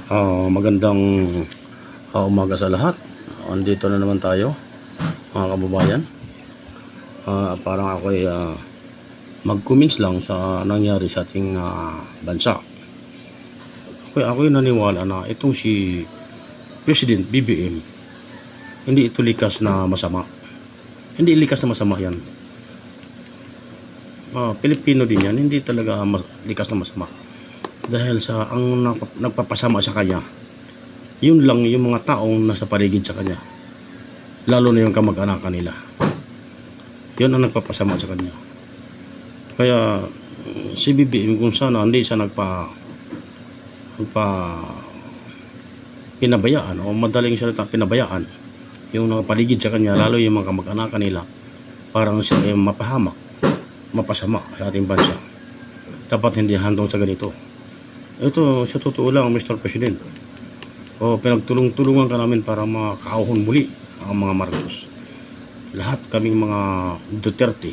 Magandang umaga sa lahat. Andito na naman tayo, mga kababayan. Parang ako ay mag-comments lang sa nangyari sa ating bansa. Ako'y naniwala na itong si President BBM, hindi ito likas na masama. Hindi likas na masama yan. Pilipino din yan, hindi talaga likas na masama. Dahil sa ang nagpapasama sa kanya, yun lang yung mga taong nasa paligid sa kanya, lalo na yung kamag-anakan nila. Yun ang nagpapasama sa kanya. Kaya si BBM, kung sana hindi siya pinabayaan, o madaling salita pinabayaan yung nakapaligid sa kanya, lalo yung mga kamag-anakan nila, parang siya ay mapahamak, mapasama sa ating bansa. Dapat hindi handong sa ganito. Ito, sa totoo lang, Mr. President, pinagtulong-tulungan ka namin para makaahon muli ang mga Marcos. Lahat kaming mga Duterte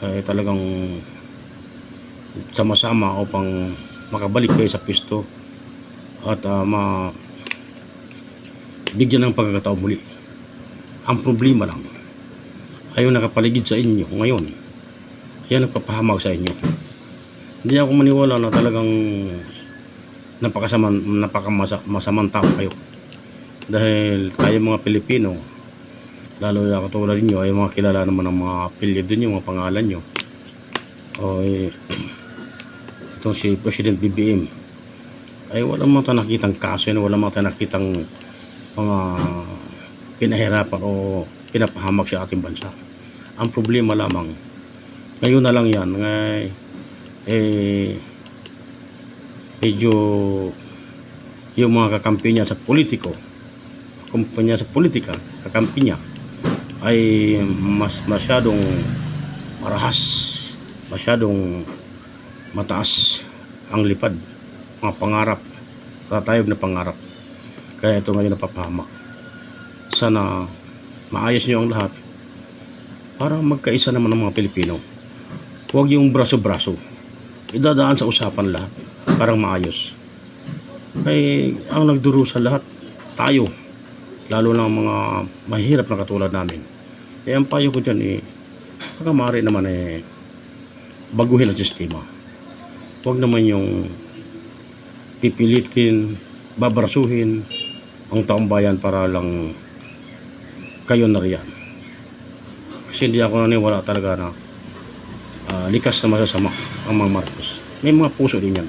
ay talagang sama-sama upang makabalik kayo sa pisto at bigyan ng pagkakataon muli. Ang problema lang ay yung nakapaligid sa inyo ngayon, yan nagpapahamag sa inyo. Hindi ako maniwala na talagang napakamasamang tao kayo. Dahil tayo mga Pilipino, lalo na katulad ninyo, ay mga kilala naman ng mga apelyido nyo, mga pangalan nyo. Itong si President BBM ay walang mga nakitang kaso, walang mga nakitang mga pinahirapan o pinapahamak sa ating bansa. Ang problema lamang, ngayon na lang yan, medyo yung mga kakampi niya sa politika, kakampi niya ay masyadong marahas, masyadong mataas ang lipad, mga pangarap, tatayog na pangarap. Kaya ito ngayon napapahamak. Sana maayos niyo ang lahat para magkaisa naman ng mga Pilipino. Huwag yung braso-braso, idadaan sa usapan lahat, parang maayos. Ay ang nagdurusa lahat, tayo, lalo na mga mahirap na katulad namin. Kaya ang payo ko dyan baka maaari naman baguhin ang sistema. Huwag naman yung pipilitin, babarasuhin ang taong bayan para lang kayo na riyan. Kasi hindi ako naniwala talaga na likas na masasama ang mga Marcos. May mga puso din yan.